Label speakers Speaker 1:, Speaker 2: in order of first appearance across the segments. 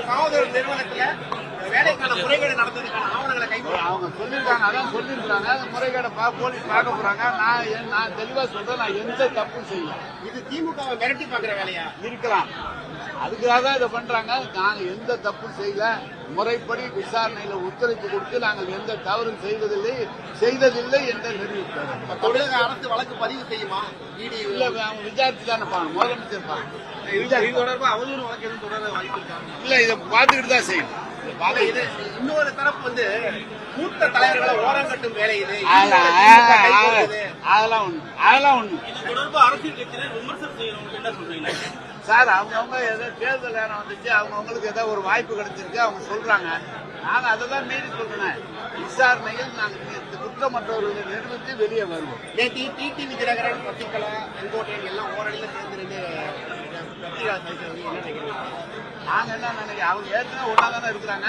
Speaker 1: சகோதர நிறுவனத்துல வேலைக்கான முறைகேடு நடந்ததுக்கான ஆவணங்களை கைவிட
Speaker 2: அவங்க சொல்லிருக்காங்க, அதான் சொல்லிருக்காங்க. அந்த முறைகேட போலீஸ் பார்க்க போறாங்க. நான் தெளிவா சொல்றேன், நான் எந்த தப்பும் செய்யல.
Speaker 1: இது திமுகவை மிரட்டி பாக்குற வேலையா
Speaker 2: இருக்கலாம், அதுக்காக தான் இதை பண்றாங்க. நாங்க எந்த தப்பும் செய்யல. முறைப்படி விசாரணையில ஒத்துழைப்பு கொடுத்து நாங்கள் எந்த தவறும் செய்ததில்லை என்று நிரூபித்தார்.
Speaker 1: தமிழக அரசு வழக்கு பதிவு செய்யுமா?
Speaker 2: இல்ல, அவங்க விசாரிச்சு தானே முதலமைச்சர் பாருங்க.
Speaker 1: இது தொடர்பா அவதூறு வழக்கு எதுவும் தொடர வாய்ப்பு இருக்காங்க?
Speaker 2: இல்ல, இதை பார்த்துக்கிட்டு தான் செய்யணும்.
Speaker 1: இன்னொரு தரப்பு மூத்த தலைவர்களை ஓரம் கட்டும் வேலை இது.
Speaker 2: அதெல்லாம் ஒண்ணு
Speaker 1: இது தொடர்பா அரசியல் கட்சியினர் விமர்சனம் செய்யறவங்களுக்கு என்ன சொல்றீங்க
Speaker 2: சார்? அவங்கவுங்க ஏதோ தேர்தல் நேரம் வந்துச்சு, அவங்கவுங்களுக்கு ஏதோ ஒரு வாய்ப்பு கிடைச்சிருக்கு, அவங்க சொல்றாங்க. நாங்க அதை தான் மீறி சொல்றேன். விசாரணையில் நாங்கள் குற்றமற்றவர்களை நிரூபித்து வெளியே வருவோம்.
Speaker 1: நேற்று டிடி விஜயநகரன், சசிகலா, செங்கோட்டையன் எல்லாம் ஓரணியில சேர்ந்து
Speaker 2: நாங்க என்ன நினைக்கிறோம், அவங்க ஏற்கனவே ஒன்னா தானே இருக்கிறாங்க.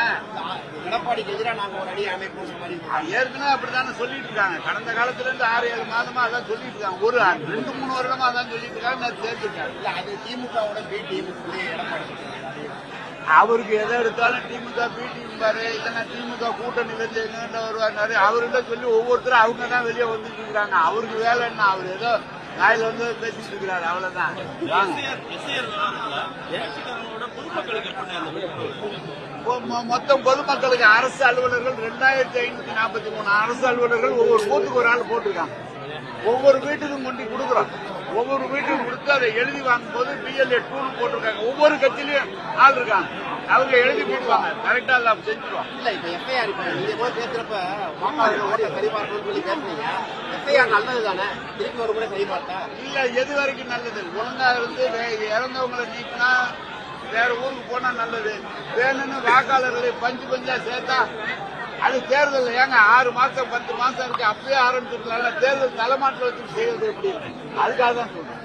Speaker 1: எடப்பாடிக்கு எதிராக நாங்க ஒரு அடி அமைப்போம் மாதிரி
Speaker 2: ஏற்கனவே அப்படித்தானே சொல்லிட்டு இருக்காங்க. கடந்த காலத்துல இருந்து 6-7 மாதமா அதான் சொல்லிட்டு இருக்காங்க. ஒரு 2-3 வருடமா அதான் சொல்லிட்டு இருக்காங்க. நான் சேர்த்துருக்காங்க.
Speaker 1: இல்ல, அது திமுகவோட பிடிஎம் எடப்பாடி
Speaker 2: அவருக்கு எதை எடுத்தாலும் திமுக பிடிஎம் பாரு, இல்லைன்னா திமுக கூட்டணி வச்சு எங்கிட்ட வருவாரு. அவர்கிட்ட சொல்லி ஒவ்வொருத்தரும் அவங்க தான் வெளியே வந்துட்டு இருக்கிறாங்க. அவருக்கு வேலை என்ன? அவர் ஏதோ வாயில வந்து பேசிட்டு இருக்கிறாரு, அவ்வளவுதான். மொத்தம் பொதுமக்களுக்கு அரசு அலுவலர்கள் 2543 அரசு அலுவலர்கள் ஒவ்வொரு பூத்துக்கு ஒரு ஆள் போட்டிருக்காங்க. ஒவ்வொரு வீட்டுக்கும் கொண்டு கொடுக்குறோம். ஒவ்வொரு வீட்டுக்கும் கொடுத்து அதை எழுதி வாங்கும் போது BLA 2 போட்டிருக்காங்க. ஒவ்வொரு கட்சியிலயும் ஆள் இருக்காங்க. அவங்க எழுதி போடுவாங்க. கரெக்டா எல்லாம் செஞ்சுருவாங்க.
Speaker 1: இல்ல, இப்ப எஃப்ஐஆர் நீங்க போய் பேசுறப்ப வாக்காளர்கள் ஓட்ட சரிபார்க்கணும்னு சொல்லி பேசுறீங்க. எஃப்ஐஆர் நல்லது தானே? திருப்பி ஒரு முறை சரிபார்த்தா
Speaker 2: இல்ல, எது வரைக்கும் நல்லது? ஒழுங்கா இருந்து இறந்தவங்களை நீக்கினா வேற ஊருக்கு போனா நல்லது. வேணும்னு வாக்காளர்களை பஞ்சா சேர்த்தா அது தேர்தல் ஏங்க 6 மாசம் 10 மாசம் இருக்கு, அப்பயே ஆரம்பிச்சிருக்கலாம்ல. தேர்தல் தலைமாட்டில் வச்சு செய்யறது எப்படி? அதுக்காக தான் சொல்றேன்.